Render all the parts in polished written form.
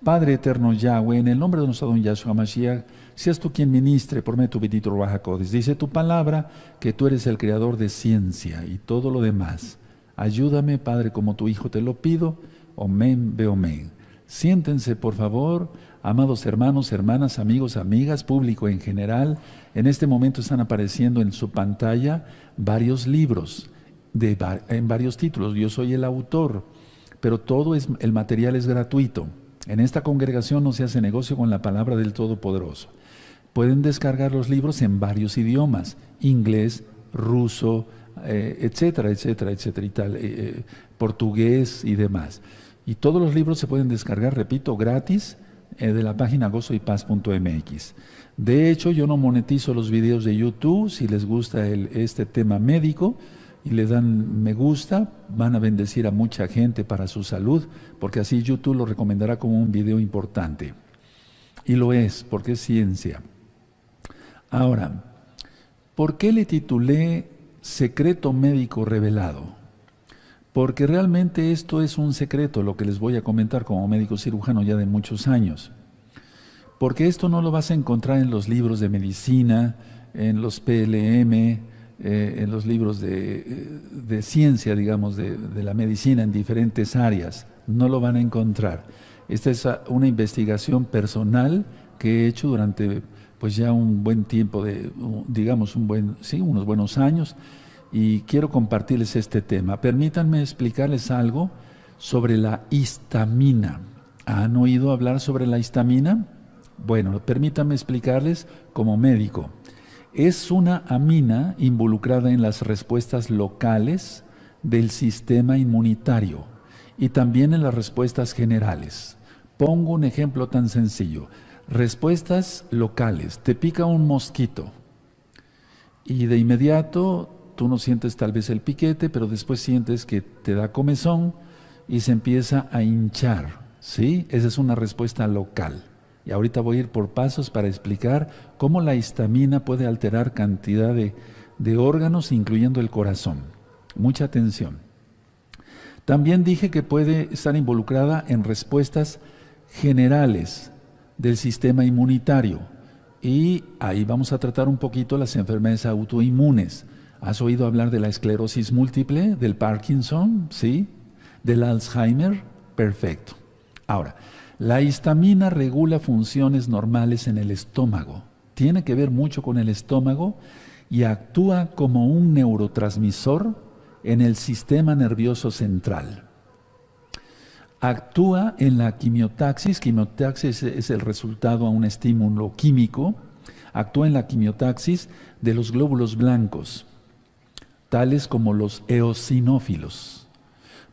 Padre eterno Yahweh, en el nombre de nuestro don Yahshua Mashiach, seas tú quien ministre por medio de tu bendito Ruach HaKodesh. Dice tu palabra que tú eres el creador de ciencia y todo lo demás. Ayúdame, Padre, como tu Hijo te lo pido. Omen, be omen. Siéntense, por favor, amados hermanos, hermanas, amigos, amigas, público en general. En este momento están apareciendo en su pantalla varios libros en varios títulos. Yo soy el autor, pero el material es gratuito. En esta congregación no se hace negocio con la palabra del Todopoderoso. Pueden descargar los libros en varios idiomas: inglés, ruso, etcétera, etcétera, etcétera, y tal, portugués y demás. Y todos los libros se pueden descargar, repito, gratis, de la página gozoypaz.mx. De hecho, yo no monetizo los videos de YouTube. Si les gusta este tema médico y le dan me gusta, van a bendecir a mucha gente para su salud, porque así YouTube lo recomendará como un video importante. Y lo es, porque es ciencia. Ahora, ¿por qué le titulé Secreto Médico Revelado? Porque realmente esto es un secreto, lo que les voy a comentar como médico cirujano ya de muchos años. Porque esto no lo vas a encontrar en los libros de medicina, en los PLM, en los libros de ciencia, digamos, de la medicina en diferentes áreas. No lo van a encontrar. Esta es una investigación personal que he hecho durante pues ya un buen tiempo, digamos unos buenos años, y quiero compartirles este tema. Permítanme explicarles algo sobre la histamina. ¿Han oído hablar sobre la histamina? Bueno, permítanme explicarles como médico. Es una amina involucrada en las respuestas locales del sistema inmunitario y también en las respuestas generales. Pongo un ejemplo tan sencillo. Respuestas locales. Te pica un mosquito y de inmediato tú no sientes tal vez el piquete, pero después sientes que te da comezón y se empieza a hinchar, ¿sí? Esa es una respuesta local. Y ahorita voy a ir por pasos para explicar cómo la histamina puede alterar cantidad de órganos, incluyendo el corazón. Mucha atención. También dije que puede estar involucrada en respuestas generales del sistema inmunitario. Y ahí vamos a tratar un poquito las enfermedades autoinmunes. ¿Has oído hablar de la esclerosis múltiple, del Parkinson, sí? ¿Del Alzheimer? Perfecto. Ahora, la histamina regula funciones normales en el estómago. Tiene que ver mucho con el estómago y actúa como un neurotransmisor en el sistema nervioso central. Actúa en la quimiotaxis. Quimiotaxis es el resultado a un estímulo químico. Actúa en la quimiotaxis de los glóbulos blancos, tales como los eosinófilos.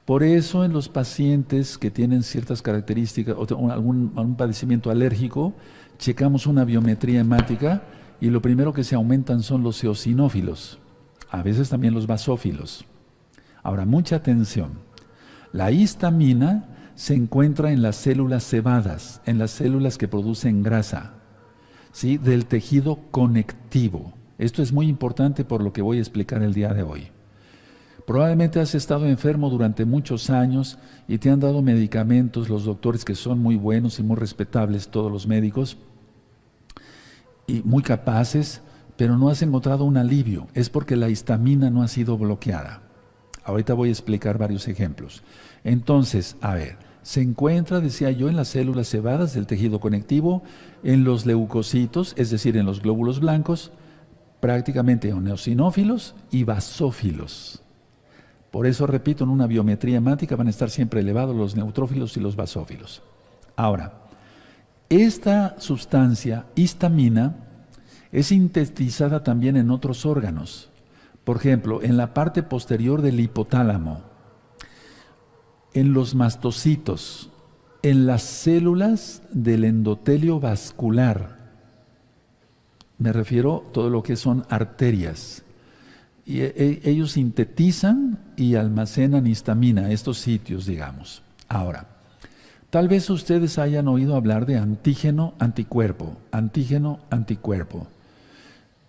Por eso en los pacientes que tienen ciertas características o algún padecimiento alérgico, checamos una biometría hemática y lo primero que se aumentan son los eosinófilos, a veces también los basófilos. Ahora, mucha atención. La histamina se encuentra en las células cebadas, en las células que producen grasa, ¿sí?, del tejido conectivo. Esto es muy importante por lo que voy a explicar el día de hoy. Probablemente has estado enfermo durante muchos años y te han dado medicamentos los doctores, que son muy buenos y muy respetables, todos los médicos, y muy capaces, pero no has encontrado un alivio. Es porque la histamina no ha sido bloqueada. Ahorita voy a explicar varios ejemplos. Entonces, a ver, se encuentra, decía yo, en las células cebadas del tejido conectivo, en los leucocitos, es decir, en los glóbulos blancos, prácticamente en eosinófilos y basófilos. Por eso, repito, en una biometría hemática van a estar siempre elevados los neutrófilos y los basófilos. Ahora, esta sustancia, histamina, es sintetizada también en otros órganos. Por ejemplo, en la parte posterior del hipotálamo, en los mastocitos, en las células del endotelio vascular. Me refiero a todo lo que son arterias. Y ellos sintetizan y almacenan histamina, estos sitios, digamos. Ahora, tal vez ustedes hayan oído hablar de antígeno-anticuerpo, antígeno-anticuerpo.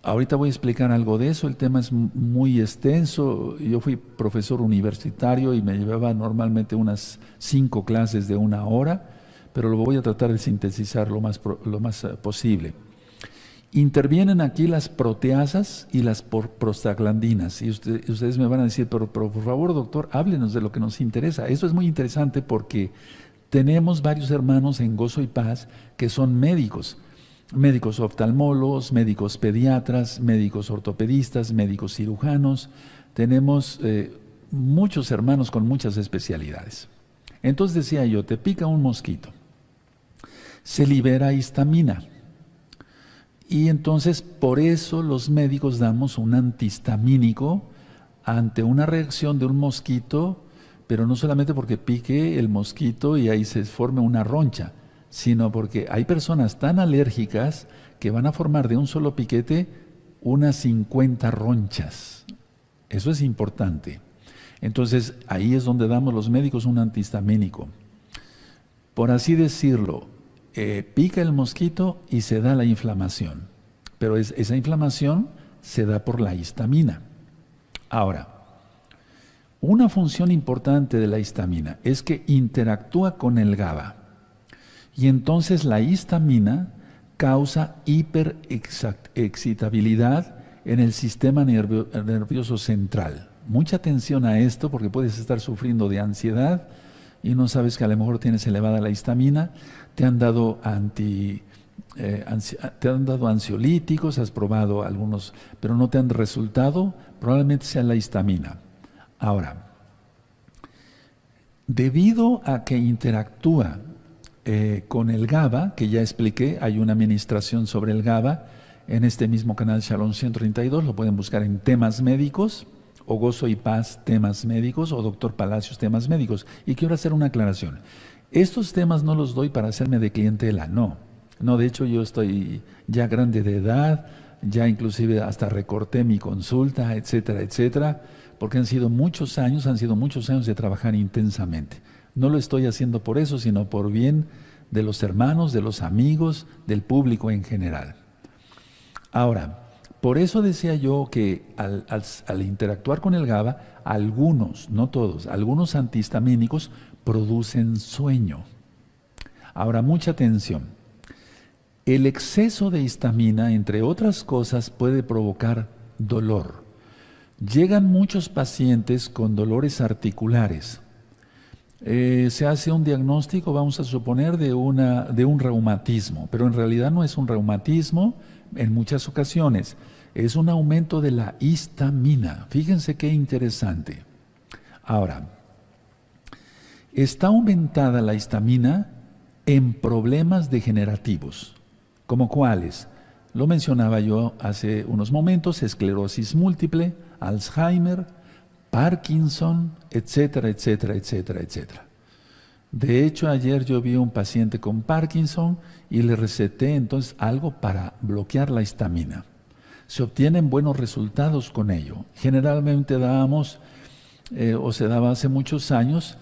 Ahorita voy a explicar algo de eso, el tema es muy extenso. Yo fui profesor universitario y me llevaba normalmente unas 5 clases de 1 hora, pero lo voy a tratar de sintetizar lo más posible. Intervienen aquí las proteasas y las prostaglandinas. Y ustedes me van a decir, pero por favor, doctor, háblenos de lo que nos interesa. Eso es muy interesante porque tenemos varios hermanos en Gozo y Paz que son médicos. Médicos oftalmólogos, médicos pediatras, médicos ortopedistas, médicos cirujanos. Tenemos muchos hermanos con muchas especialidades. Entonces decía yo, te pica un mosquito, se libera histamina. Y entonces por eso los médicos damos un antihistamínico ante una reacción de un mosquito, pero no solamente porque pique el mosquito y ahí se forme una roncha, sino porque hay personas tan alérgicas que van a formar de un solo piquete unas 50 ronchas. Eso es importante. Entonces ahí es donde damos los médicos un antihistamínico. Por así decirlo, pica el mosquito y se da la inflamación, pero esa inflamación se da por la histamina. Ahora, una función importante de la histamina es que interactúa con el GABA y entonces la histamina causa hiperexcitabilidad en el sistema nervioso central. Mucha atención a esto porque puedes estar sufriendo de ansiedad y no sabes que a lo mejor tienes elevada la histamina, te han dado ansiolíticos, has probado algunos, pero no te han resultado, probablemente sea la histamina. Ahora, debido a que interactúa con el GABA, que ya expliqué, hay una administración sobre el GABA en este mismo canal Shalom 132, lo pueden buscar en temas médicos, o Gozo y Paz, temas médicos, o Doctor Palacios, temas médicos. Y quiero hacer una aclaración. Estos temas no los doy para hacerme de clientela, no. No, de hecho yo estoy ya grande de edad, ya inclusive hasta recorté mi consulta, etcétera, etcétera, porque han sido muchos años de trabajar intensamente. No lo estoy haciendo por eso, sino por bien de los hermanos, de los amigos, del público en general. Ahora, por eso decía yo que al interactuar con el GABA, algunos, no todos, algunos antihistamínicos producen sueño. Ahora, mucha atención. El exceso de histamina, entre otras cosas, puede provocar dolor. Llegan muchos pacientes con dolores articulares. Se hace un diagnóstico, vamos a suponer, de un reumatismo, pero en realidad no es un reumatismo en muchas ocasiones. Es un aumento de la histamina. Fíjense qué interesante. Ahora, está aumentada la histamina en problemas degenerativos. ¿Como cuáles? Lo mencionaba yo hace unos momentos: esclerosis múltiple, Alzheimer, Parkinson, etcétera, etcétera, etcétera, etcétera. De hecho, ayer yo vi a un paciente con Parkinson y le receté entonces algo para bloquear la histamina. Se obtienen buenos resultados con ello. Generalmente dábamos, o se daba hace muchos años,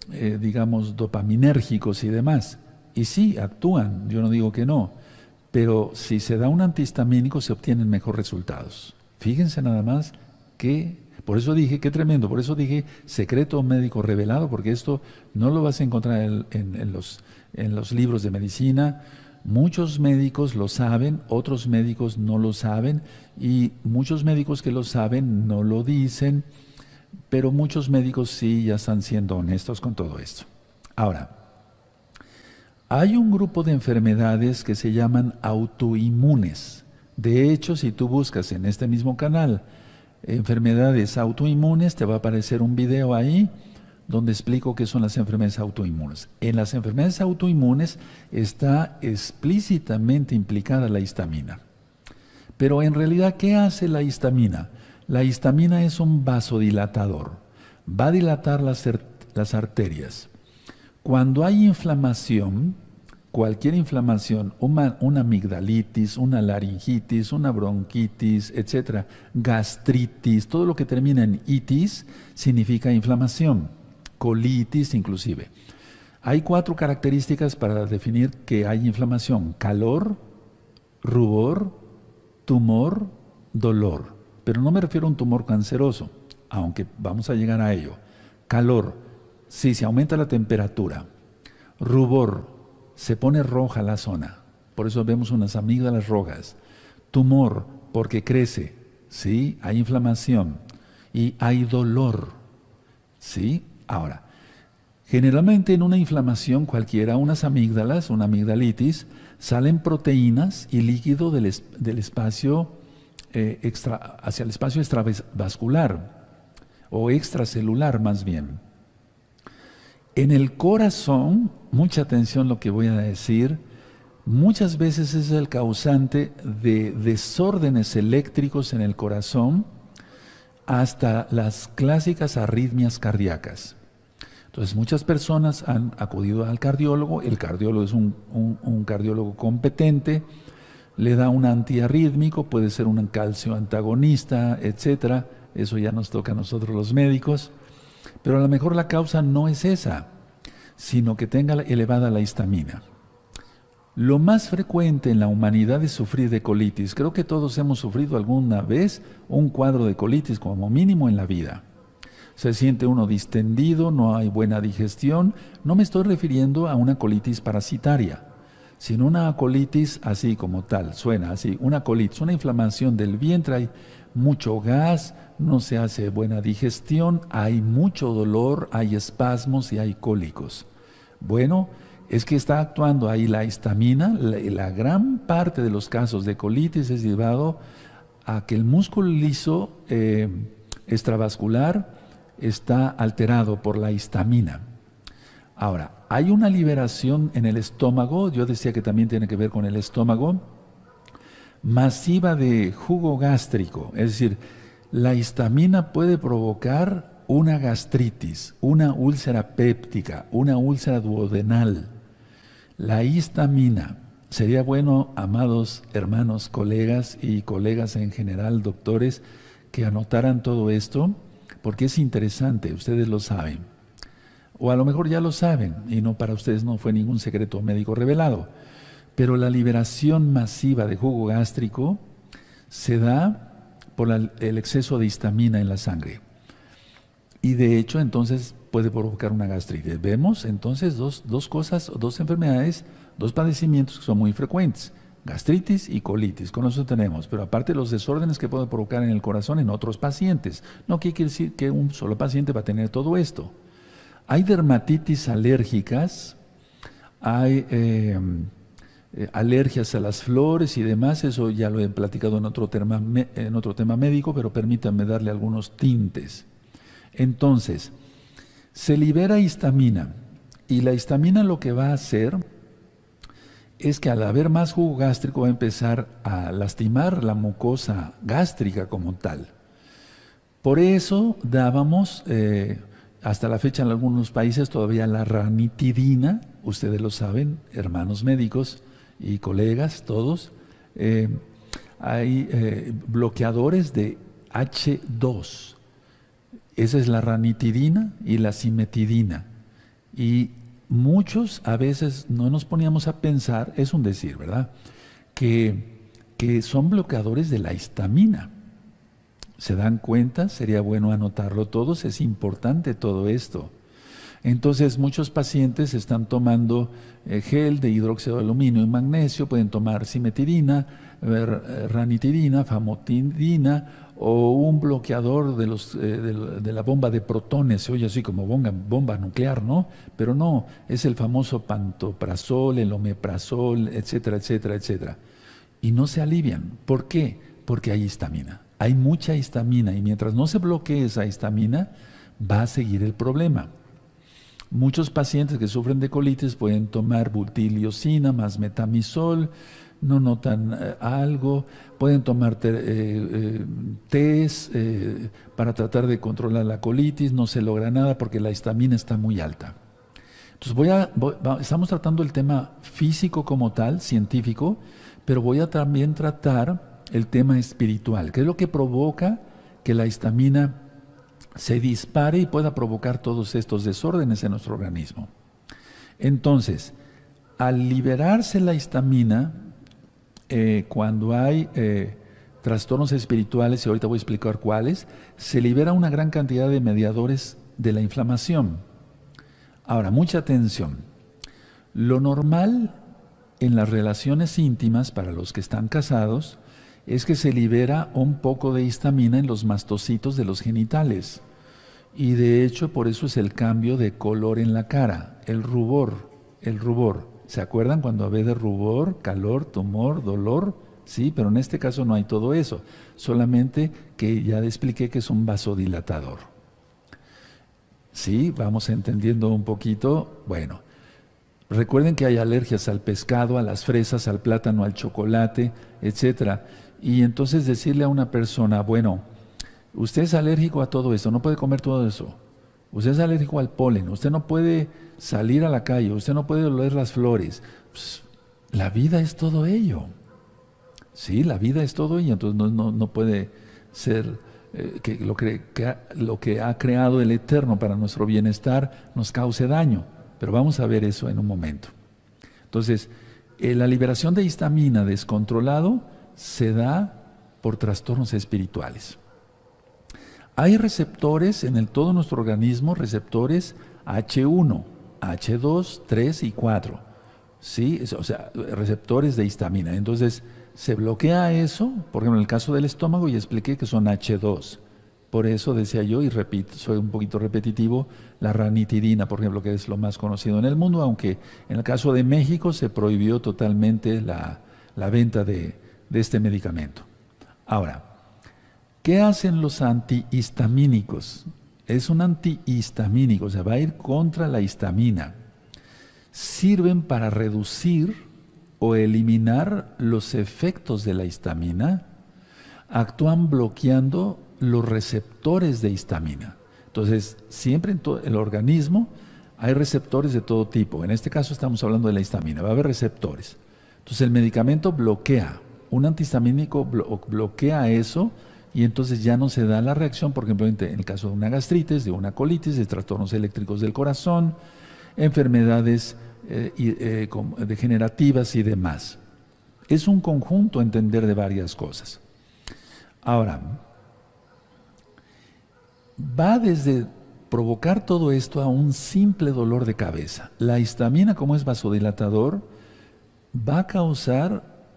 digamos, dopaminérgicos y demás. Y sí, actúan, yo no digo que no, pero si se da un antihistamínico se obtienen mejores resultados. Fíjense nada más que, por eso dije, qué tremendo, por eso dije secreto médico revelado, porque esto no lo vas a encontrar en los libros de medicina. Muchos médicos lo saben, otros médicos no lo saben, y muchos médicos que lo saben no lo dicen, pero muchos médicos sí ya están siendo honestos con todo esto. Ahora, hay un grupo de enfermedades que se llaman autoinmunes. De hecho, si tú buscas en este mismo canal enfermedades autoinmunes, te va a aparecer un video ahí donde explico qué son las enfermedades autoinmunes. En las enfermedades autoinmunes está explícitamente implicada la histamina. Pero en realidad, ¿qué hace la histamina? La histamina es un vasodilatador. Va a dilatar las arterias. Cuando hay inflamación, cualquier inflamación, una amigdalitis, una laringitis, una bronquitis, etcétera, gastritis, todo lo que termina en itis significa inflamación, colitis inclusive. Hay 4 características para definir que hay inflamación: calor, rubor, tumor, dolor. Pero no me refiero a un tumor canceroso, aunque vamos a llegar a ello. Calor, sí, se aumenta la temperatura. Rubor, se pone roja la zona, por eso vemos unas amígdalas rojas. Tumor, porque crece, ¿sí? Hay inflamación y hay dolor, ¿sí? Ahora, generalmente en una inflamación cualquiera, unas amígdalas, una amigdalitis, salen proteínas y líquido del espacio hacia el espacio extravascular o extracelular más bien. En el corazón, mucha atención lo que voy a decir, muchas veces es el causante de desórdenes eléctricos en el corazón hasta las clásicas arritmias cardíacas. Entonces muchas personas han acudido al cardiólogo, el cardiólogo es un cardiólogo competente, le da un antiarrítmico, puede ser un calcio antagonista, etcétera. Eso ya nos toca a nosotros los médicos, pero a lo mejor la causa no es esa, sino que tenga elevada la histamina. Lo más frecuente en la humanidad es sufrir de colitis. Creo que todos hemos sufrido alguna vez un cuadro de colitis, como mínimo en la vida. Se siente uno distendido, no hay buena digestión. No me estoy refiriendo a una colitis parasitaria, sino una colitis así como tal, suena así, una colitis, una inflamación del vientre, hay mucho gas, no se hace buena digestión, hay mucho dolor, hay espasmos y hay cólicos. Bueno, es que está actuando ahí la histamina. La gran parte de los casos de colitis es llevado a que el músculo liso extravascular está alterado por la histamina. Ahora, hay una liberación en el estómago, yo decía que también tiene que ver con el estómago, masiva de jugo gástrico, es decir, la histamina puede provocar una gastritis, una úlcera péptica, una úlcera duodenal. La histamina, sería bueno, amados hermanos, colegas y colegas en general, doctores, que anotaran todo esto, porque es interesante, ustedes lo saben. O a lo mejor ya lo saben, y no, para ustedes no fue ningún secreto médico revelado. Pero la liberación masiva de jugo gástrico se da por el exceso de histamina en la sangre. Y de hecho, entonces puede provocar una gastritis. Vemos entonces dos cosas, dos enfermedades, dos padecimientos que son muy frecuentes. Gastritis y colitis, con eso tenemos. Pero aparte los desórdenes que puede provocar en el corazón en otros pacientes. No quiere decir que un solo paciente va a tener todo esto. Hay dermatitis alérgicas, hay alergias a las flores y demás, eso ya lo he platicado en otro tema médico, pero permítanme darle algunos tintes. Entonces, se libera histamina, y la histamina lo que va a hacer es que al haber más jugo gástrico va a empezar a lastimar la mucosa gástrica como tal. Por eso dábamos, hasta la fecha en algunos países todavía la ranitidina, ustedes lo saben, hermanos médicos y colegas, todos, hay bloqueadores de H2. Esa es la ranitidina y la cimetidina. Y muchos a veces no nos poníamos a pensar, es un decir, ¿verdad?, que son bloqueadores de la histamina. ¿Se dan cuenta? Sería bueno anotarlo todos, es importante todo esto. Entonces muchos pacientes están tomando gel de hidróxido de aluminio y magnesio, pueden tomar cimetidina, ranitidina, famotidina o un bloqueador de la bomba de protones. Se oye así como bomba nuclear, ¿no? Pero no, es el famoso pantoprazol, el omeprazol, etcétera, etcétera, etcétera. Y no se alivian. ¿Por qué? Porque hay histamina. Hay mucha histamina y mientras no se bloquee esa histamina, va a seguir el problema. Muchos pacientes que sufren de colitis pueden tomar butilosina más metamizol, no notan algo, pueden tomar tés para tratar de controlar la colitis, no se logra nada porque la histamina está muy alta. Entonces estamos tratando el tema físico como tal, científico, pero voy a también tratar el tema espiritual, que es lo que provoca que la histamina se dispare y pueda provocar todos estos desórdenes en nuestro organismo. Entonces, al liberarse la histamina, cuando hay trastornos espirituales, y ahorita voy a explicar cuáles, se libera una gran cantidad de mediadores de la inflamación. Ahora, mucha atención. Lo normal en las relaciones íntimas para los que están casados es que se libera un poco de histamina en los mastocitos de los genitales. Y de hecho por eso es el cambio de color en la cara, el rubor, el rubor. ¿Se acuerdan cuando había de rubor, calor, tumor, dolor? Sí, pero en este caso no hay todo eso, solamente que ya expliqué que es un vasodilatador. Sí, vamos entendiendo un poquito. Bueno, recuerden que hay alergias al pescado, a las fresas, al plátano, al chocolate, etcétera. Y entonces decirle a una persona, bueno, usted es alérgico a todo eso, no puede comer todo eso. Usted es alérgico al polen, usted no puede salir a la calle, usted no puede oler las flores. Pues, la vida es todo ello. Sí, la vida es todo ello, entonces no puede ser que lo que ha creado el Eterno para nuestro bienestar nos cause daño. Pero vamos a ver eso en un momento. Entonces, la liberación de histamina descontrolado se da por trastornos espirituales. Hay receptores en todo nuestro organismo, receptores H1, H2, 3 y 4. ¿Sí? O sea, receptores de histamina. Entonces, se bloquea eso, por ejemplo, en el caso del estómago, y expliqué que son H2. Por eso decía yo, y repito, soy un poquito repetitivo, la ranitidina, por ejemplo, que es lo más conocido en el mundo, aunque en el caso de México se prohibió totalmente la venta de este medicamento. Ahora, ¿qué hacen los antihistamínicos? Es un antihistamínico, o sea, va a ir contra la histamina. Sirven para reducir o eliminar los efectos de la histamina, actúan bloqueando los receptores de histamina. Entonces, siempre en todo el organismo hay receptores de todo tipo. En este caso estamos hablando de la histamina, va a haber receptores. Entonces, el medicamento bloquea, un antihistamínico bloquea eso y entonces ya no se da la reacción, por ejemplo, en el caso de una gastritis, de una colitis, de trastornos eléctricos del corazón, enfermedades degenerativas y demás. Es un conjunto entender de varias cosas. Ahora, va desde provocar todo esto a un simple dolor de cabeza. La histamina, como es vasodilatador,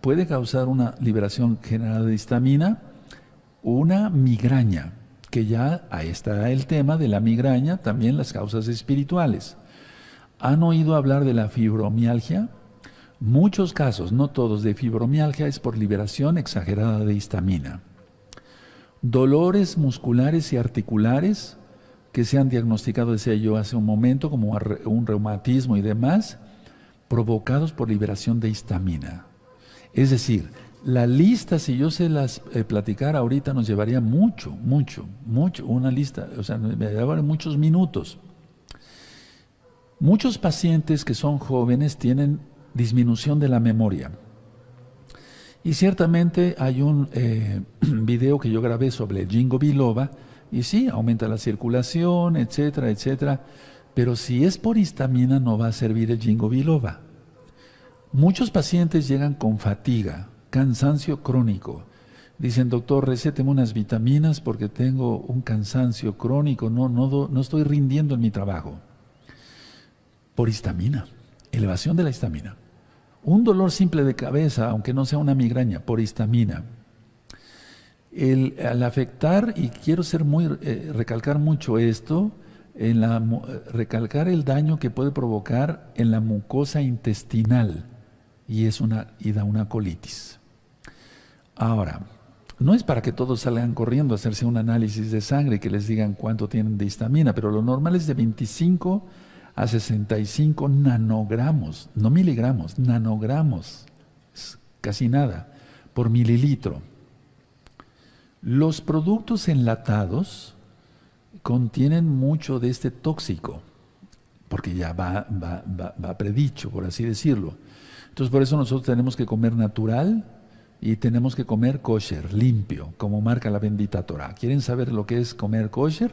puede causar una liberación generada de histamina, una migraña, que ya ahí está el tema de la migraña, también las causas espirituales. ¿Han oído hablar de la fibromialgia? Muchos casos, no todos, de fibromialgia es por liberación exagerada de histamina. Dolores musculares y articulares que se han diagnosticado, decía yo hace un momento, como un reumatismo y demás, provocados por liberación de histamina. Es decir, la lista, si yo se las platicara ahorita, nos llevaría mucho, una lista, o sea, me llevaría muchos minutos. Muchos pacientes que son jóvenes tienen disminución de la memoria. Y ciertamente hay un video que yo grabé sobre el ginkgo biloba, y sí, aumenta la circulación, etcétera, etcétera. Pero si es por histamina, no va a servir el ginkgo biloba. Muchos pacientes llegan con fatiga, cansancio crónico. Dicen, doctor, recéteme unas vitaminas porque tengo un cansancio crónico, no estoy rindiendo en mi trabajo. Por histamina, elevación de la histamina. Un dolor simple de cabeza, aunque no sea una migraña, por histamina. Al afectar, y quiero recalcar mucho esto, recalcar el daño que puede provocar en la mucosa intestinal, y da una colitis. Ahora, no es para que todos salgan corriendo a hacerse un análisis de sangre y que les digan cuánto tienen de histamina, pero lo normal es de 25 a 65 nanogramos, no miligramos, nanogramos, casi nada, por mililitro. Los productos enlatados contienen mucho de este tóxico, porque ya va predicho, por así decirlo. Entonces, por eso nosotros tenemos que comer natural y tenemos que comer kosher, limpio, como marca la bendita Torah. ¿Quieren saber lo que es comer kosher?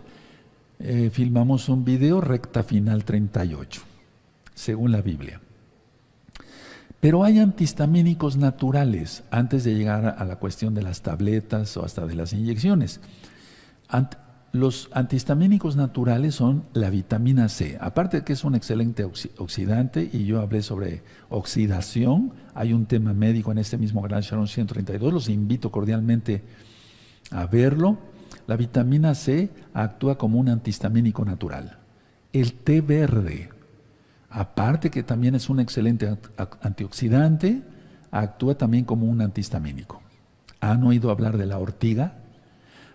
Filmamos un video, recta final 38, según la Biblia. Pero hay antihistamínicos naturales, antes de llegar a la cuestión de las tabletas o hasta de las inyecciones. Los antihistamínicos naturales son la vitamina C, aparte de que es un excelente oxidante, y yo hablé sobre oxidación, hay un tema médico en este mismo Canal Shalom 132, los invito cordialmente a verlo. La vitamina C actúa como un antihistamínico natural. El té verde, aparte que también es un excelente antioxidante, actúa también como un antihistamínico. ¿Han oído hablar de la ortiga?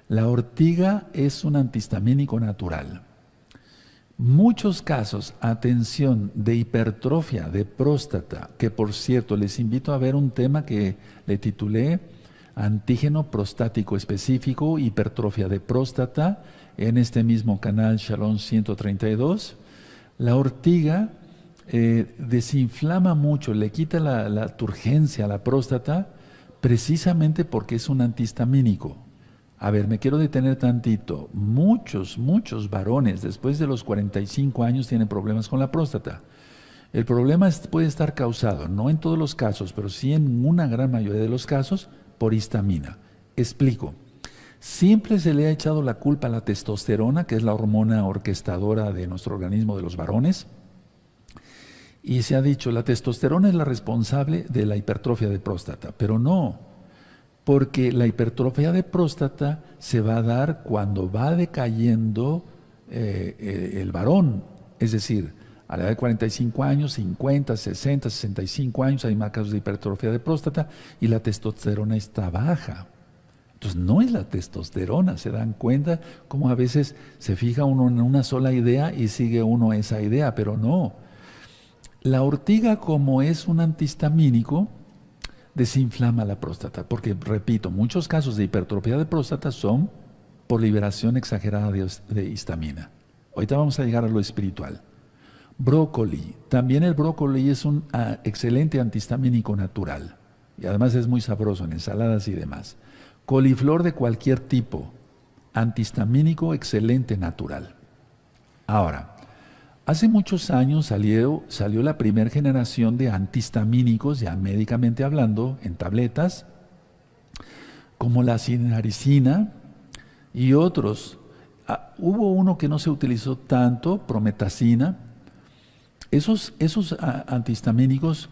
La ortiga es un antihistamínico natural. Muchos casos, atención, de hipertrofia de próstata, que por cierto les invito a ver un tema que le titulé Antígeno prostático específico, hipertrofia de próstata, en este mismo canal Shalom 132. La ortiga desinflama mucho, le quita la turgencia a la próstata, precisamente porque es un antihistamínico. A ver, me quiero detener tantito. Muchos varones después de los 45 años tienen problemas con la próstata. El problema puede estar causado, no en todos los casos, pero sí en una gran mayoría de los casos, por histamina. Explico. Siempre se le ha echado la culpa a la testosterona, que es la hormona orquestadora de nuestro organismo de los varones. Y se ha dicho, la testosterona es la responsable de la hipertrofia de próstata, pero no, porque la hipertrofia de próstata se va a dar cuando va decayendo el varón, es decir, a la edad de 45 años, 50, 60, 65 años, hay más casos de hipertrofia de próstata y la testosterona está baja. Entonces no es la testosterona, se dan cuenta cómo a veces se fija uno en una sola idea y sigue uno esa idea, pero no. La ortiga, como es un antihistamínico, desinflama la próstata, porque repito, muchos casos de hipertrofia de próstata son por liberación exagerada de histamina. Ahorita vamos a llegar a lo espiritual. Brócoli, también el brócoli es un excelente antihistamínico natural y además es muy sabroso en ensaladas y demás. Coliflor de cualquier tipo, antihistamínico excelente natural. Ahora, hace muchos años salió la primera generación de antihistamínicos, ya médicamente hablando, en tabletas, como la cinaricina y otros. Hubo uno que no se utilizó tanto, prometacina. Esos antihistamínicos,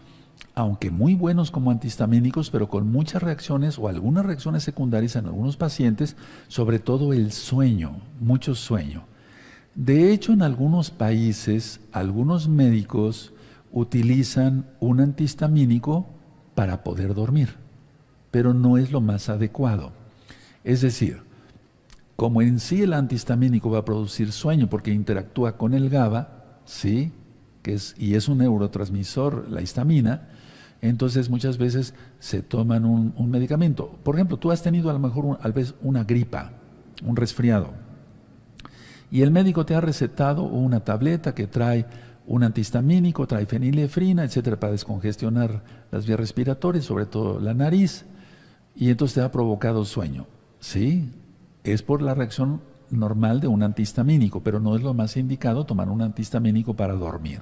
aunque muy buenos como antihistamínicos, pero con muchas reacciones o algunas reacciones secundarias en algunos pacientes, sobre todo el sueño, mucho sueño. De hecho, en algunos países, algunos médicos utilizan un antihistamínico para poder dormir, pero no es lo más adecuado. Es decir, como en sí el antihistamínico va a producir sueño porque interactúa con el GABA, ¿sí? Y es un neurotransmisor, la histamina, entonces muchas veces se toman un medicamento. Por ejemplo, tú has tenido a lo mejor tal vez una gripa, un resfriado, y el médico te ha recetado una tableta que trae un antihistamínico, trae fenilefrina, etcétera, para descongestionar las vías respiratorias, sobre todo la nariz, y entonces te ha provocado sueño. Sí, es por la reacción normal de un antihistamínico, pero no es lo más indicado tomar un antihistamínico para dormir.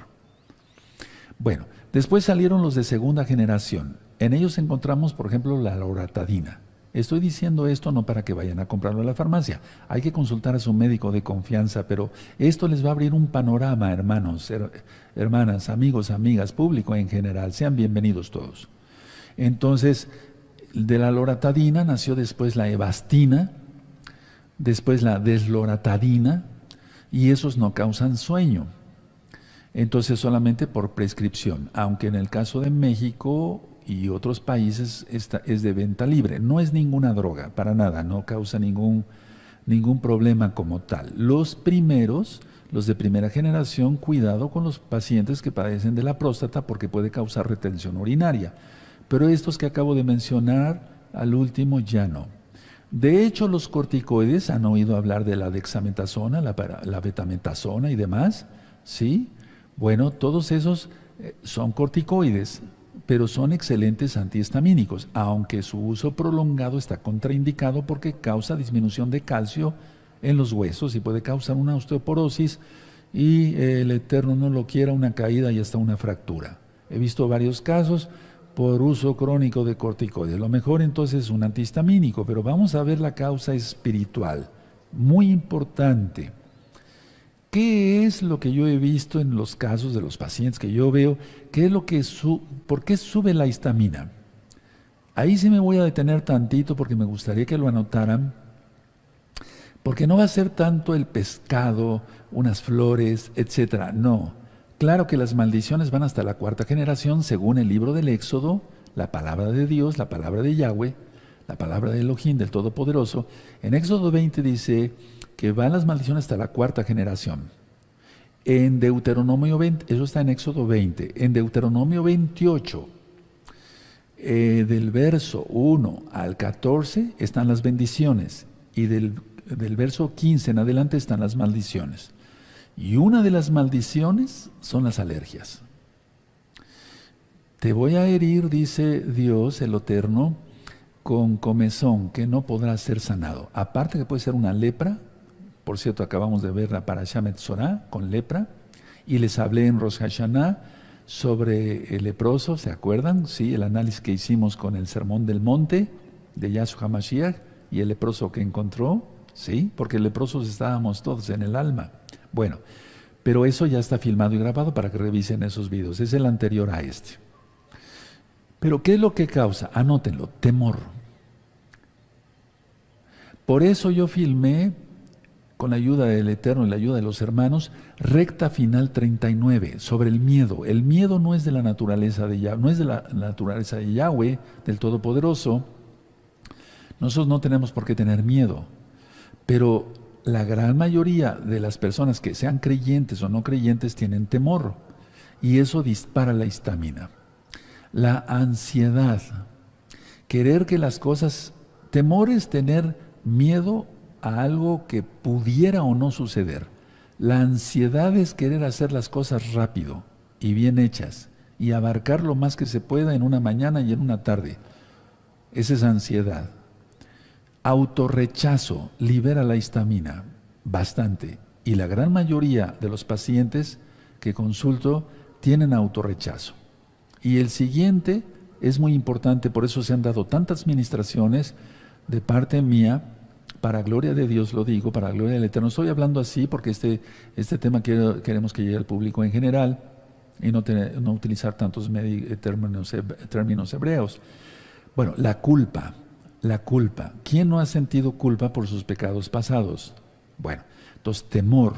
Bueno, después salieron los de segunda generación. En ellos encontramos, por ejemplo, la loratadina. Estoy diciendo esto no para que vayan a comprarlo a la farmacia. Hay que consultar a su médico de confianza, pero esto les va a abrir un panorama, hermanos, hermanas, amigos, amigas, público en general. Sean bienvenidos todos. Entonces, de la loratadina nació después la evastina, después la desloratadina, y esos no causan sueño. Entonces solamente por prescripción, aunque en el caso de México y otros países es de venta libre. No es ninguna droga, para nada, no causa ningún problema como tal. Los primeros, los de primera generación, cuidado con los pacientes que padecen de la próstata porque puede causar retención urinaria. Pero estos que acabo de mencionar, al último ya no. De hecho, los corticoides, ¿han oído hablar de la dexametasona, la betametasona y demás? ¿Sí? Bueno, todos esos son corticoides, pero son excelentes antihistamínicos, aunque su uso prolongado está contraindicado porque causa disminución de calcio en los huesos y puede causar una osteoporosis y el Eterno no lo quiera, una caída y hasta una fractura. He visto varios casos por uso crónico de corticoides. Lo mejor entonces es un antihistamínico, pero vamos a ver la causa espiritual. muy importante. ¿Qué es lo que yo he visto en los casos de los pacientes que yo veo? ¿Qué es lo que ¿Por qué sube la histamina? Ahí sí me voy a detener tantito porque me gustaría que lo anotaran, porque no va a ser tanto el pescado, unas flores, etcétera. No. Claro que las maldiciones van hasta la 4ª generación según el libro del Éxodo, la palabra de Dios, la palabra de Yahweh, la palabra de Elohim, del Todopoderoso. En Éxodo 20 dice que van las maldiciones hasta la 4ª generación. En Deuteronomio 20, eso está en Éxodo 20, en Deuteronomio 28, del verso 1 al 14 están las bendiciones y del verso 15 en adelante están las maldiciones. Y una de las maldiciones son las alergias. Te voy a herir, dice Dios, el Eterno, con comezón, que no podrá ser sanado. Aparte que puede ser una lepra. Por cierto, acabamos de ver la Parashá Metzorá con lepra. Y les hablé en Rosh Hashanah sobre el leproso, ¿se acuerdan? Sí, el análisis que hicimos con el Sermón del Monte de Yahshua HaMashiach y el leproso que encontró, ¿sí? Porque leprosos estábamos todos en el alma. Bueno, pero eso ya está filmado y grabado para que revisen esos videos. Es el anterior a este. Pero ¿qué es lo que causa? Anótenlo, temor. Por eso yo filmé, con la ayuda del Eterno y la ayuda de los hermanos, recta final 39, sobre el miedo. El miedo no es de la naturaleza de Yahweh, no es de la naturaleza de Yahweh, del Todopoderoso. Nosotros no tenemos por qué tener miedo, pero la gran mayoría de las personas que sean creyentes o no creyentes tienen temor, y eso dispara la histamina. La ansiedad, querer que las cosas, temor es tener miedo a algo que pudiera o no suceder. La ansiedad es querer hacer las cosas rápido y bien hechas y abarcar lo más que se pueda en una mañana y en una tarde. Esa es ansiedad. Autorrechazo libera la histamina bastante, y la gran mayoría de los pacientes que consulto tienen autorrechazo. Y el siguiente es muy importante, por eso se han dado tantas ministraciones de parte mía, para gloria de Dios lo digo, para gloria del Eterno. Estoy hablando así porque este tema queremos que llegue al público en general y no utilizar tantos términos hebreos. Bueno, la culpa. ¿Quién no ha sentido culpa por sus pecados pasados? Bueno, entonces temor,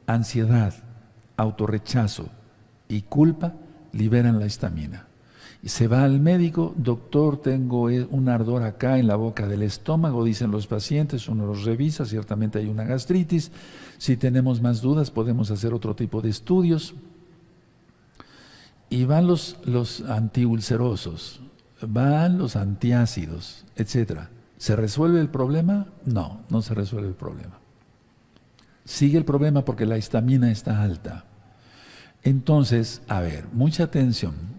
ansiedad, autorrechazo y culpa liberan la histamina. Y se va al médico, doctor, tengo un ardor acá en la boca del estómago, dicen los pacientes, uno los revisa, ciertamente hay una gastritis. Si tenemos más dudas podemos hacer otro tipo de estudios. Y van los antiulcerosos, van los antiácidos, etc. ¿Se resuelve el problema? No, no se resuelve el problema. Sigue el problema porque la histamina está alta. Entonces, a ver, mucha atención.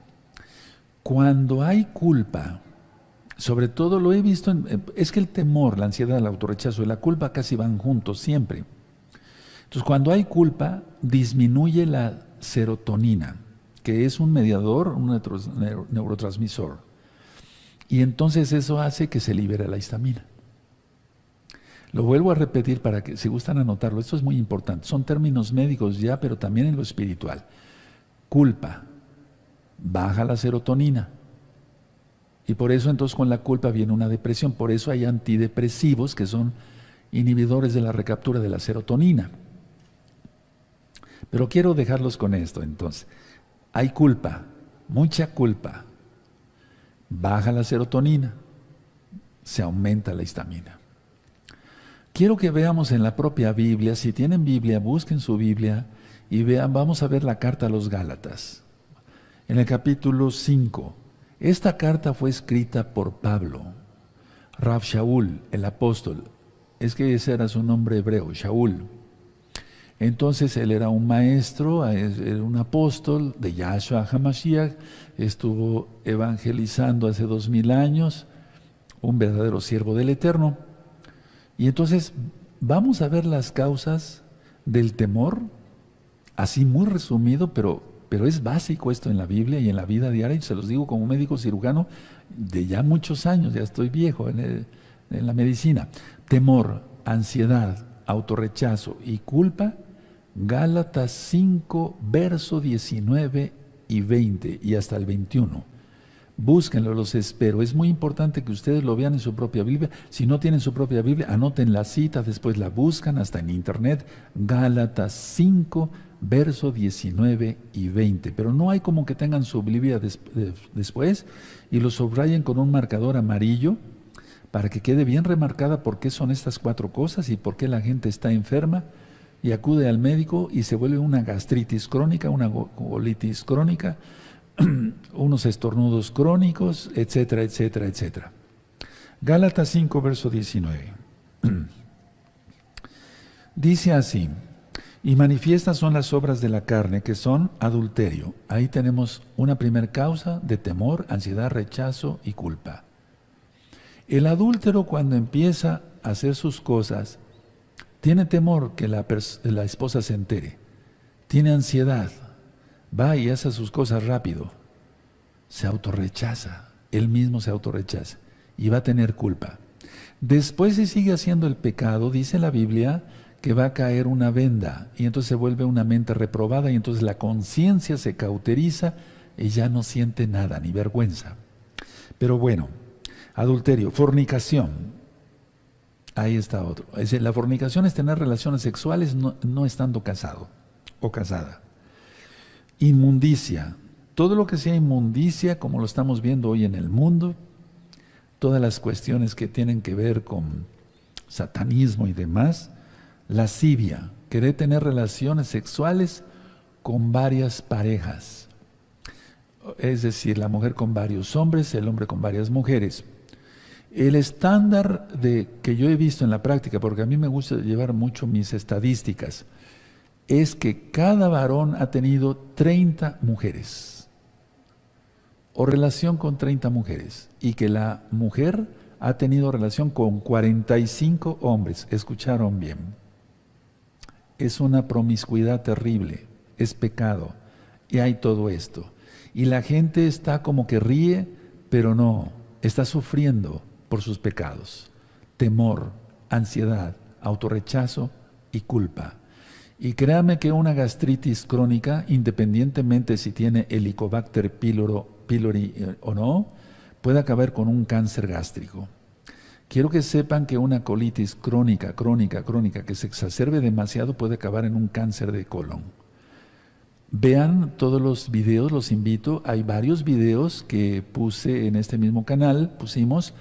Cuando hay culpa, sobre todo lo he visto, es que el temor, la ansiedad, el autorrechazo y la culpa casi van juntos siempre. Entonces, cuando hay culpa, disminuye la serotonina, que es un mediador, un neurotransmisor. Y entonces eso hace que se libere la histamina. Lo vuelvo a repetir para que, si gustan anotarlo, esto es muy importante. Son términos médicos ya, pero también en lo espiritual. Culpa. Baja la serotonina. Y por eso entonces con la culpa viene una depresión. Por eso hay antidepresivos que son inhibidores de la recaptura de la serotonina. Pero quiero dejarlos con esto entonces. Hay culpa, mucha culpa. Baja la serotonina, se aumenta la histamina. Quiero que veamos en la propia Biblia, si tienen Biblia, busquen su Biblia y vean, vamos a ver la carta a los Gálatas. En el capítulo 5, esta carta fue escrita por Pablo, Rav Shaul, el apóstol. Es que ese era su nombre hebreo, Shaul. Entonces él era un maestro, era un apóstol de Yahshua HaMashiach, estuvo evangelizando hace 2000 años, un verdadero siervo del Eterno. Y entonces vamos a ver las causas del temor, así muy resumido, pero es básico esto en la Biblia y en la vida diaria, y se los digo como médico cirujano de ya muchos años, ya estoy viejo en la medicina. Temor, ansiedad, autorrechazo y culpa, Gálatas 5, verso 19 y 20 y hasta el 21. Búsquenlo, los espero. Es muy importante que ustedes lo vean en su propia Biblia. Si no tienen su propia Biblia, anoten la cita, después la buscan hasta en internet. Gálatas 5, verso 19 y 20. Pero no hay como que tengan su Biblia después y lo subrayen con un marcador amarillo para que quede bien remarcada por qué son estas 4 cosas y por qué la gente está enferma y acude al médico y se vuelve una gastritis crónica, una colitis crónica, unos estornudos crónicos, etcétera, etcétera, etcétera. Gálatas 5, verso 19. Dice así: y manifiestas son las obras de la carne, que son adulterio. Ahí tenemos una primer causa de temor, ansiedad, rechazo y culpa. El adúltero, cuando empieza a hacer sus cosas, tiene temor que la esposa se entere, tiene ansiedad, va y hace sus cosas rápido, se autorrechaza, él mismo se autorrechaza y va a tener culpa. Después, si sigue haciendo el pecado, dice la Biblia que va a caer una venda y entonces se vuelve una mente reprobada y entonces la conciencia se cauteriza y ya no siente nada, ni vergüenza. Pero bueno, adulterio, fornicación. Ahí está otro. Es decir, la fornicación es tener relaciones sexuales no estando casado o casada. Inmundicia. Todo lo que sea inmundicia, como lo estamos viendo hoy en el mundo, todas las cuestiones que tienen que ver con satanismo y demás. Lascivia, querer tener relaciones sexuales con varias parejas. Es decir, la mujer con varios hombres, el hombre con varias mujeres. El estándar que yo he visto en la práctica, porque a mí me gusta llevar mucho mis estadísticas, es que cada varón ha tenido 30 mujeres o relación con 30 mujeres y que la mujer ha tenido relación con 45 hombres. ¿Escucharon bien? Es una promiscuidad terrible, es pecado y hay todo esto. Y la gente está como que ríe, pero no, está sufriendo por sus pecados. Temor, ansiedad, autorrechazo y culpa. Y créame que una gastritis crónica, independientemente si tiene Helicobacter pylori o no, puede acabar con un cáncer gástrico. Quiero que sepan que una colitis crónica, que se exacerbe demasiado puede acabar en un cáncer de colon. Vean todos los videos, los invito. Hay varios videos que puse en este mismo canal, pusimos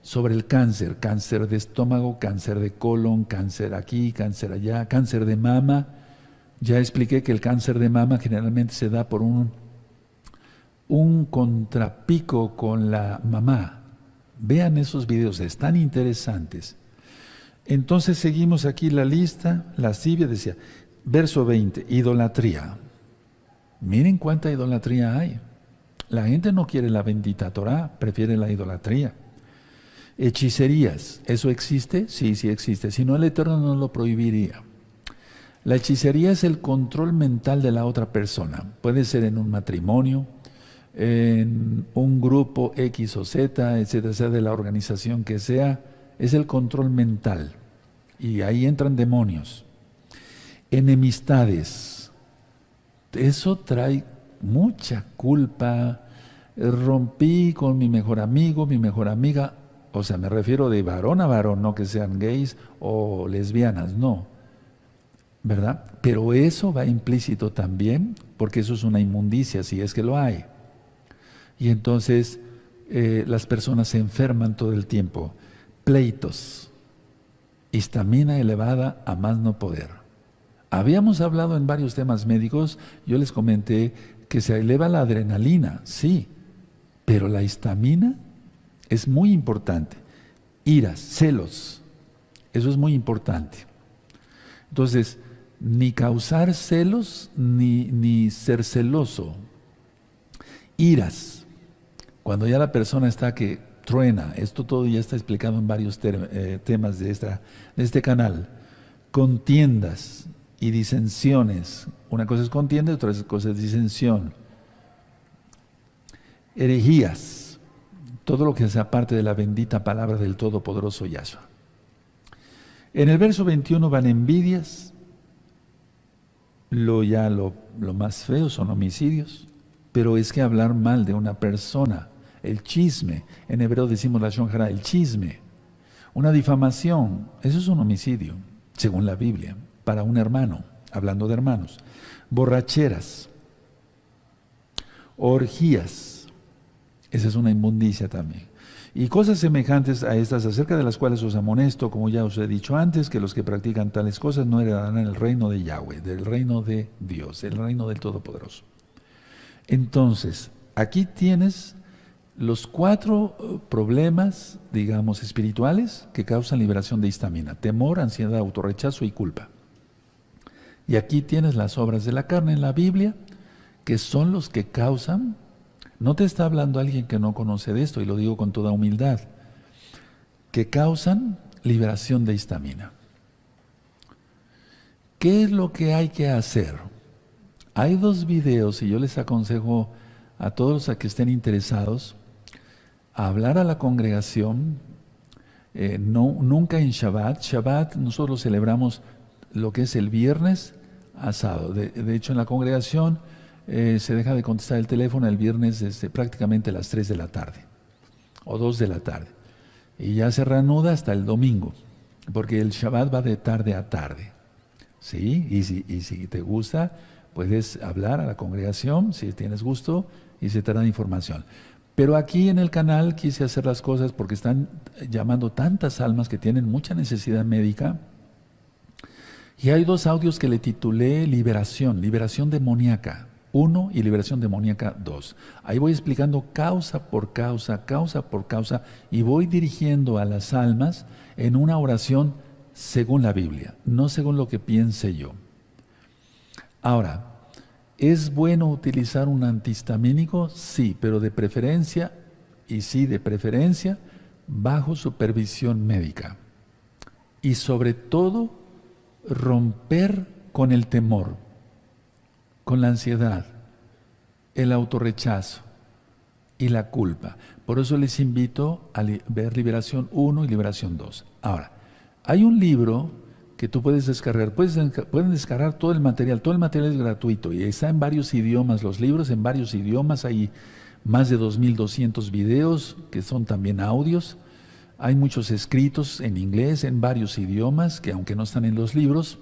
sobre el cáncer, cáncer de estómago, cáncer de colon, cáncer aquí, cáncer allá, cáncer de mama. Ya expliqué que el cáncer de mama generalmente se da por un contrapico con la mamá. Vean esos videos, están interesantes. Entonces seguimos aquí la lista. Lascivia, decía, verso 20, idolatría. Miren cuánta idolatría hay. La gente no quiere la bendita Torah, prefiere la idolatría. Hechicerías, ¿eso existe? Sí, sí existe. Si no, el Eterno no lo prohibiría. La hechicería es el control mental de la otra persona. Puede ser en un matrimonio, en un grupo X o Z, etcétera, sea de la organización que sea. Es el control mental. Y ahí entran demonios. Enemistades. Eso trae mucha culpa. Rompí con mi mejor amigo, mi mejor amiga. O sea, me refiero de varón a varón, no que sean gays o lesbianas, no. ¿Verdad? Pero eso va implícito también, porque eso es una inmundicia, si es que lo hay. Y entonces las personas se enferman todo el tiempo. Pleitos. Histamina elevada a más no poder. Habíamos hablado en varios temas médicos, yo les comenté que se eleva la adrenalina, sí, pero la histamina es muy importante. Iras, celos, eso es muy importante. Entonces, ni causar celos, ni ser celoso. Iras, cuando ya la persona está que truena, esto todo ya está explicado en varios temas de este canal. Contiendas y disensiones. Una cosa es contienda y otra cosa es disensión. Herejías. Todo lo que sea parte de la bendita palabra del Todopoderoso Yahshua. En el verso 21 van envidias, lo más feo son homicidios, pero es que hablar mal de una persona, el chisme, en hebreo decimos la shon hara, el chisme, una difamación, eso es un homicidio, según la Biblia, para un hermano, hablando de hermanos. Borracheras, orgías, esa es una inmundicia también. Y cosas semejantes a estas, acerca de las cuales os amonesto, como ya os he dicho antes, que los que practican tales cosas no heredarán el reino de Yahweh, del reino de Dios, el reino del Todopoderoso. Entonces, aquí tienes los 4 problemas, digamos, espirituales que causan liberación de histamina: temor, ansiedad, autorrechazo y culpa. Y aquí tienes las obras de la carne en la Biblia, que son los que causan. No te está hablando alguien que no conoce de esto, y lo digo con toda humildad, que causan liberación de histamina. ¿Qué es lo que hay que hacer? Hay 2 videos, y yo les aconsejo a todos los que estén interesados a hablar a la congregación, nunca en Shabbat. Shabbat nosotros celebramos lo que es el viernes a sábado. De hecho, en la congregación se deja de contestar el teléfono el viernes desde prácticamente las 3 de la tarde o 2 de la tarde. Y ya se reanuda hasta el domingo, porque el Shabbat va de tarde a tarde. ¿Sí? Y si te gusta, puedes hablar a la congregación, si tienes gusto, y se te da información. Pero aquí en el canal quise hacer las cosas porque están llamando tantas almas que tienen mucha necesidad médica. Y hay 2 audios que le titulé liberación demoníaca 1 y liberación demoníaca 2. Ahí voy explicando causa por causa, y voy dirigiendo a las almas en una oración según la Biblia, no según lo que piense yo. Ahora, ¿es bueno utilizar un antihistamínico? Sí, pero de preferencia, bajo supervisión médica. Y sobre todo, romper con el temor, con la ansiedad, el autorrechazo y la culpa. Por eso les invito a ver Liberación 1 y Liberación 2. Ahora, hay un libro que tú puedes descargar. Pueden descargar todo el material es gratuito y está en varios idiomas, los libros en varios idiomas. Hay más de 2.200 videos que son también audios. Hay muchos escritos en inglés en varios idiomas que aunque no están en los libros,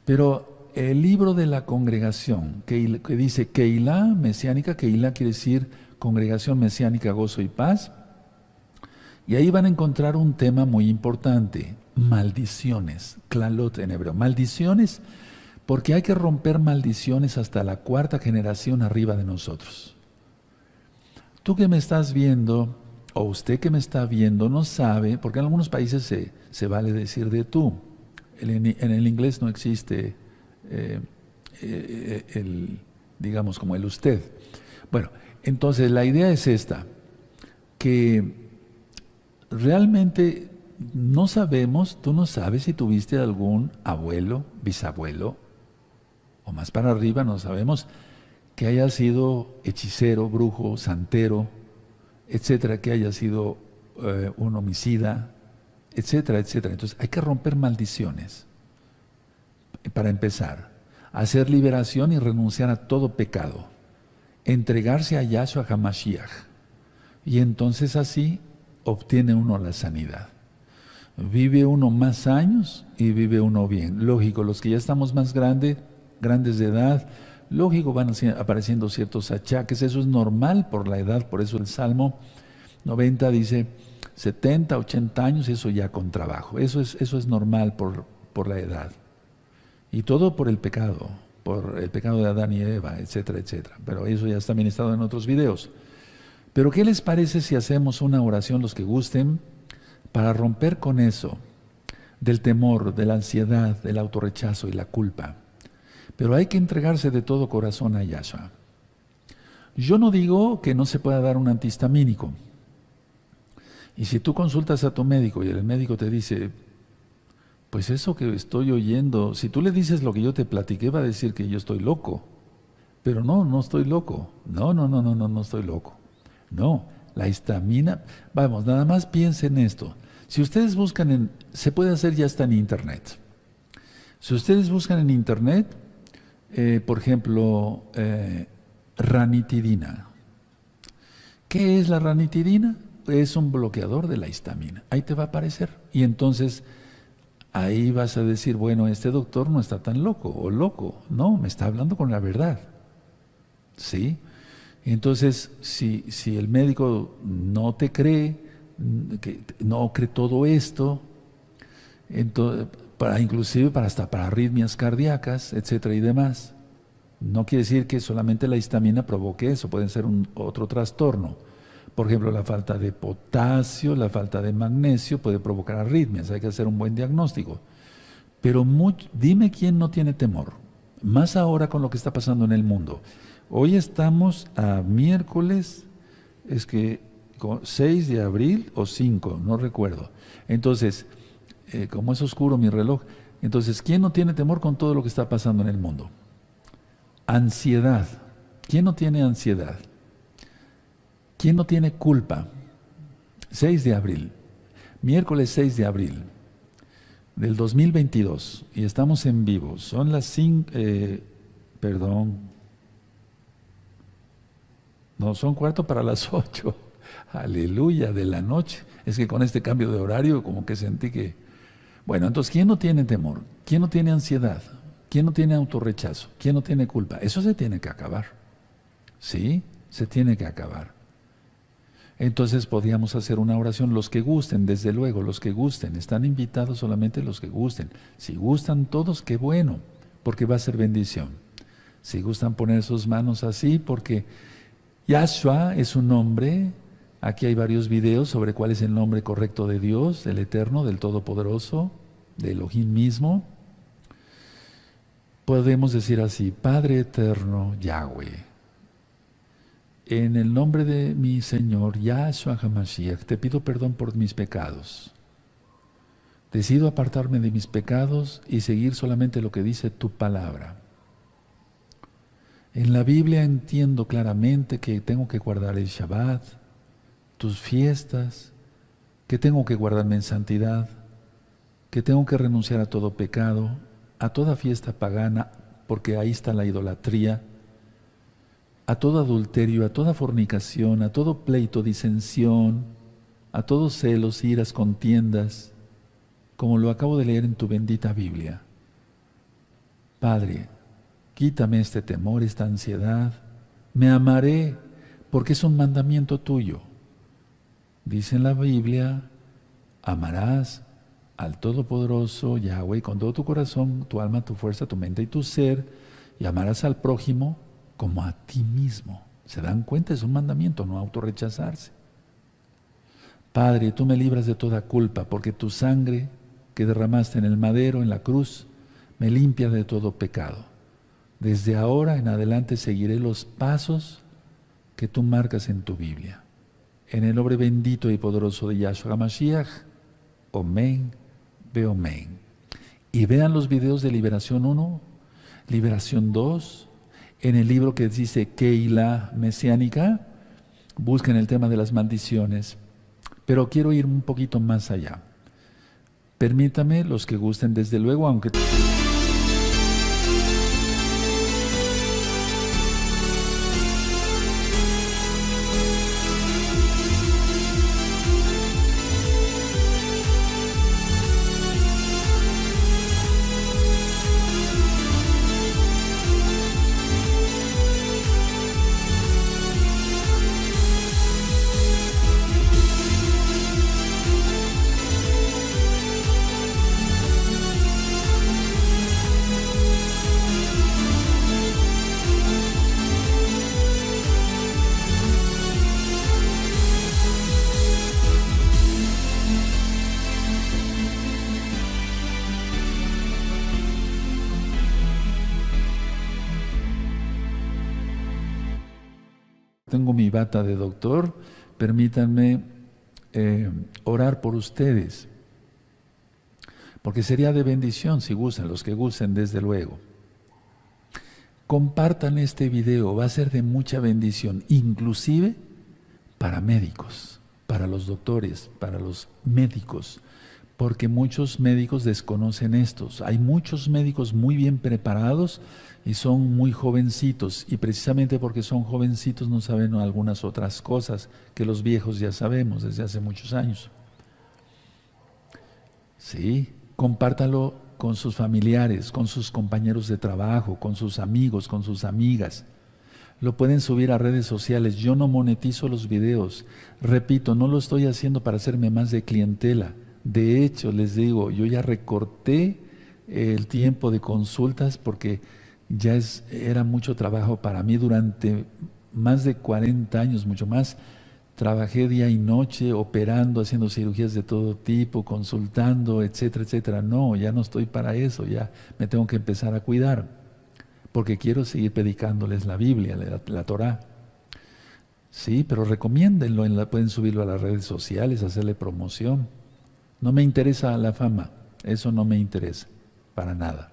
pero el libro de la congregación que dice Keilah mesiánica, Keilah quiere decir congregación mesiánica, gozo y paz, y ahí van a encontrar un tema muy importante: maldiciones, klalot en hebreo, maldiciones, porque hay que romper maldiciones hasta la 4ª generación arriba de nosotros. Tú que me estás viendo, o usted que me está viendo, no sabe, porque en algunos países se vale decir de tú. En el inglés no existe digamos, como el usted. Bueno, entonces la idea es esta, que realmente no sabemos, tú no sabes si tuviste algún abuelo, bisabuelo, o más para arriba, no sabemos que haya sido hechicero, brujo, santero, etcétera, que haya sido un homicida, etcétera, etcétera. Entonces hay que romper maldiciones. Para empezar, hacer liberación y renunciar a todo pecado, entregarse a Yahshua HaMashiach, y entonces así obtiene uno la sanidad. Vive uno más años y vive uno bien. Lógico, los que ya estamos más grandes de edad, lógico, van apareciendo ciertos achaques, eso es normal por la edad. Por eso el Salmo 90 dice 70, 80 años, eso ya con trabajo. Eso es normal por la edad. Y todo por el pecado de Adán y Eva, etcétera, etcétera. Pero eso ya está ministrado en otros videos. Pero ¿qué les parece si hacemos una oración, los que gusten, para romper con eso, del temor, de la ansiedad, del autorrechazo y la culpa? Pero hay que entregarse de todo corazón a Yahshua. Yo no digo que no se pueda dar un antihistamínico. Y si tú consultas a tu médico y el médico te dice, pues eso que estoy oyendo, si tú le dices lo que yo te platiqué, va a decir que yo estoy loco. Pero no estoy loco. No estoy loco. No, la histamina, vamos, nada más piensa en esto. Si ustedes buscan se puede hacer, ya está en internet. Si ustedes buscan en internet, por ejemplo, ranitidina. ¿Qué es la ranitidina? Es un bloqueador de la histamina. Ahí te va a aparecer. Y entonces ahí vas a decir, bueno, este doctor no está tan loco o loco. No, me está hablando con la verdad. ¿Sí? Entonces, si el médico no te cree, que no cree todo esto, entonces, inclusive hasta para arritmias cardíacas, etcétera y demás, no quiere decir que solamente la histamina provoque eso, puede ser otro trastorno. Por ejemplo, la falta de potasio, la falta de magnesio puede provocar arritmias, hay que hacer un buen diagnóstico. Pero dime quién no tiene temor, más ahora con lo que está pasando en el mundo. Hoy estamos a miércoles, 6 de abril o 5, no recuerdo. Entonces, como es oscuro mi reloj, entonces, ¿quién no tiene temor con todo lo que está pasando en el mundo? Ansiedad. ¿Quién no tiene ansiedad? ¿Quién no tiene culpa? 6 de abril, miércoles 6 de abril del 2022, y estamos en vivo. Son las 5, no, son 7:45, aleluya, de la noche. Es que con este cambio de horario como que sentí que... Bueno, entonces, ¿quién no tiene temor? ¿Quién no tiene ansiedad? ¿Quién no tiene autorrechazo? ¿Quién no tiene culpa? Eso se tiene que acabar. ¿Sí? Se tiene que acabar. Entonces podríamos hacer una oración, los que gusten, desde luego, los que gusten. Están invitados solamente los que gusten. Si gustan todos, qué bueno, porque va a ser bendición. Si gustan poner sus manos así, porque Yahshua es un nombre. Aquí hay varios videos sobre cuál es el nombre correcto de Dios, del Eterno, del Todopoderoso, de Elohim mismo. Podemos decir así: Padre Eterno, Yahweh, en el nombre de mi Señor, Yahshua HaMashiach, te pido perdón por mis pecados. Decido apartarme de mis pecados y seguir solamente lo que dice tu palabra. En la Biblia entiendo claramente que tengo que guardar el Shabbat, tus fiestas, que tengo que guardarme en santidad, que tengo que renunciar a todo pecado, a toda fiesta pagana, porque ahí está la idolatría, a todo adulterio, a toda fornicación, a todo pleito, disensión, a todos celos, iras, contiendas, como lo acabo de leer en tu bendita Biblia. Padre, quítame este temor, esta ansiedad. Me amaré, porque es un mandamiento tuyo. Dice en la Biblia, amarás al Todopoderoso Yahweh con todo tu corazón, tu alma, tu fuerza, tu mente y tu ser, y amarás al prójimo como a ti mismo. ¿Se dan cuenta? Es un mandamiento, no autorrechazarse. Padre, tú me libras de toda culpa, porque tu sangre que derramaste en el madero, en la cruz, me limpia de todo pecado. Desde ahora en adelante seguiré los pasos que tú marcas en tu Biblia. En el nombre bendito y poderoso de Yahshua HaMashiach, Omen, Beomen. Y vean los videos de Liberación 1, Liberación 2, en el libro que dice Keilah Mesiánica, busquen el tema de las maldiciones. Pero quiero ir un poquito más allá. Permítame, los que gusten, desde luego, aunque... Tengo mi bata de doctor, permítanme orar por ustedes, porque sería de bendición si gustan, los que gusten, desde luego. Compartan este video, va a ser de mucha bendición, inclusive para médicos. para los doctores, para los médicos, porque muchos médicos desconocen estos. Hay muchos médicos muy bien preparados y son muy jovencitos, y precisamente porque son jovencitos no saben algunas otras cosas que los viejos ya sabemos desde hace muchos años. Sí, compártalo con sus familiares, con sus compañeros de trabajo, con sus amigos, con sus amigas. Lo pueden subir a redes sociales. Yo no monetizo los videos. Repito, no lo estoy haciendo para hacerme más de clientela. De hecho, les digo, yo ya recorté el tiempo de consultas porque ya era mucho trabajo para mí durante más de 40 años, mucho más. Trabajé día y noche, operando, haciendo cirugías de todo tipo, consultando, etcétera, etcétera. No, ya no estoy para eso, ya me tengo que empezar a cuidar, porque quiero seguir predicándoles la Biblia, la Torá. Sí, pero recomiéndenlo, pueden subirlo a las redes sociales, hacerle promoción. No me interesa la fama, eso no me interesa, para nada.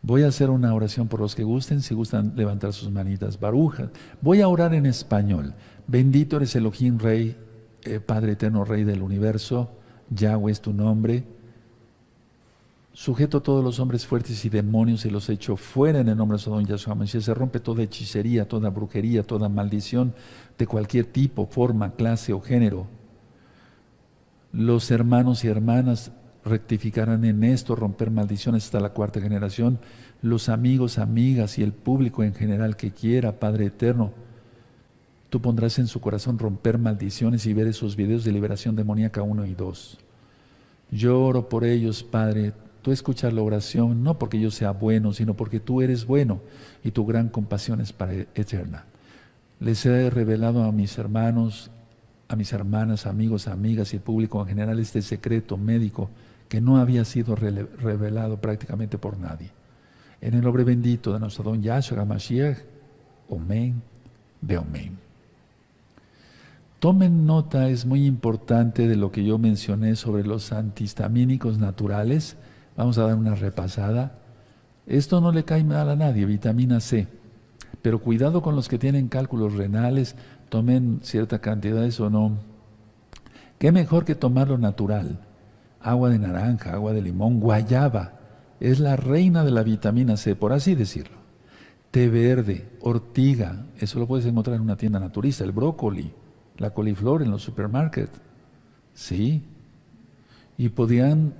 Voy a hacer una oración por los que gusten, si gustan levantar sus manitas. Baruja. Voy a orar en español. Bendito eres Elohim, Rey, Padre eterno, Rey del universo. Yahweh es tu nombre. Sujeto a todos los hombres fuertes y demonios y los echo fuera en el nombre de Sodom Yahshua Mashiach. Se rompe toda hechicería, toda brujería, toda maldición de cualquier tipo, forma, clase o género. Los hermanos y hermanas rectificarán en esto, romper maldiciones hasta la 4ª generación. Los amigos, amigas y el público en general que quiera, Padre eterno, tú pondrás en su corazón romper maldiciones y ver esos videos de liberación demoníaca 1 y 2. Yo oro por ellos, Padre. Tú escuchas la oración, no porque yo sea bueno, sino porque tú eres bueno y tu gran compasión es para eterna. Les he revelado a mis hermanos, a mis hermanas, amigos, amigas y el público en general este secreto médico que no había sido revelado prácticamente por nadie. En el nombre bendito de nuestro don Yahshua Mashiach, Omen de Omen. Tomen nota, es muy importante de lo que yo mencioné sobre los antihistamínicos naturales. Vamos a dar una repasada. Esto no le cae mal a nadie, vitamina C. Pero cuidado con los que tienen cálculos renales, tomen cierta cantidad de eso, no. ¿Qué mejor que tomarlo natural? Agua de naranja, agua de limón, guayaba. Es la reina de la vitamina C, por así decirlo. Té verde, ortiga, eso lo puedes encontrar en una tienda naturista. El brócoli, la coliflor en los supermarkets. Sí. Y podían,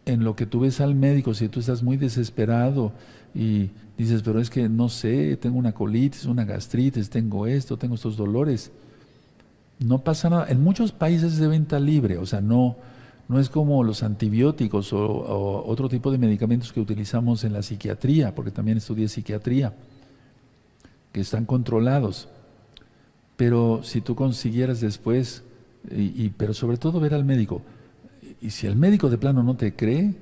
en lo que tú ves al médico, si tú estás muy desesperado y dices, pero es que no sé, tengo una colitis, una gastritis, tengo esto, tengo estos dolores. No pasa nada. En muchos países es de venta libre, o sea, no es como los antibióticos o otro tipo de medicamentos que utilizamos en la psiquiatría, porque también estudié psiquiatría, que están controlados. Pero si tú consiguieras después, pero sobre todo ver al médico, y si el médico de plano no te cree,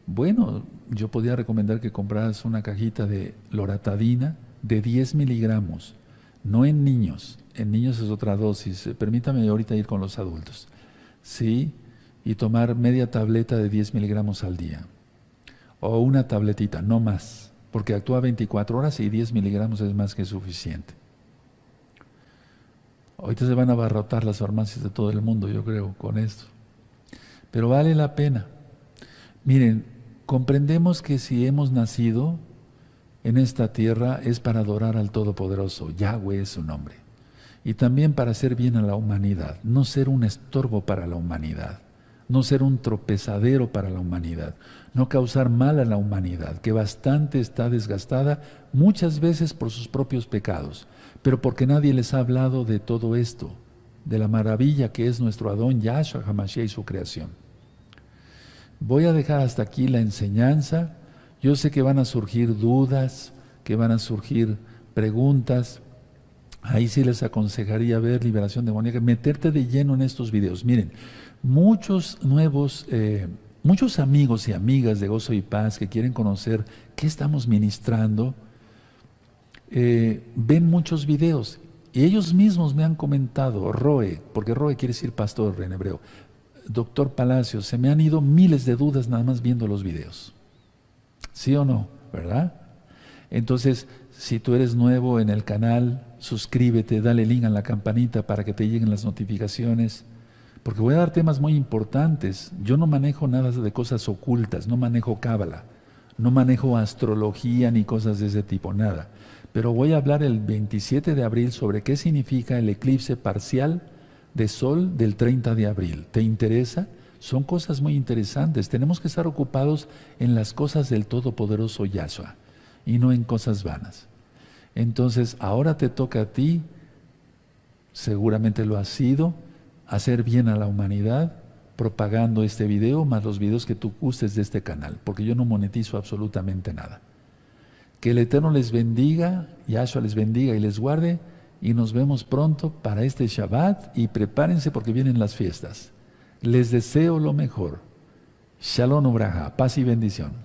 bueno, yo podría recomendar que compraras una cajita de loratadina de 10 miligramos, no en niños es otra dosis, permítame ahorita ir con los adultos, ¿sí? Y tomar media tableta de 10 miligramos al día, o una tabletita, no más, porque actúa 24 horas y 10 miligramos es más que suficiente. Ahorita se van a abarrotar las farmacias de todo el mundo, yo creo, con esto. Pero vale la pena. Miren, comprendemos que si hemos nacido en esta tierra es para adorar al Todopoderoso, Yahweh es su nombre. Y también para hacer bien a la humanidad, no ser un estorbo para la humanidad, no ser un tropezadero para la humanidad, no causar mal a la humanidad, que bastante está desgastada muchas veces por sus propios pecados, pero porque nadie les ha hablado de todo esto, de la maravilla que es nuestro Adón Yahshua HaMashiach y su creación. Voy a dejar hasta aquí la enseñanza. Yo sé que van a surgir dudas, que van a surgir preguntas. Ahí sí les aconsejaría ver liberación demoníaca, meterte de lleno en estos videos. Miren, muchos amigos y amigas de Gozo y Paz que quieren conocer qué estamos ministrando, ven muchos videos y ellos mismos me han comentado, Roe, porque Roe quiere decir pastor en hebreo, Doctor Palacios, se me han ido miles de dudas nada más viendo los videos. ¿Sí o no? ¿Verdad? Entonces, Si tú eres nuevo en el canal, suscríbete, dale link a la campanita para que te lleguen las notificaciones, porque voy a dar temas muy importantes. Yo no manejo nada de cosas ocultas, no manejo cábala, no manejo astrología ni cosas de ese tipo, nada. Pero voy a hablar el 27 de abril sobre qué significa el eclipse parcial de sol del 30 de abril. ¿Te interesa? Son cosas muy interesantes. Tenemos que estar ocupados en las cosas del Todopoderoso Yahshua y no en cosas vanas. Entonces, ahora te toca a ti, seguramente lo has sido, hacer bien a la humanidad, propagando este video, más los videos que tú gustes de este canal, porque yo no monetizo absolutamente nada. Que el Eterno les bendiga, Yahshua les bendiga y les guarde, y nos vemos pronto para este Shabbat, y prepárense porque vienen las fiestas. Les deseo lo mejor. Shalom Ubraja, paz y bendición.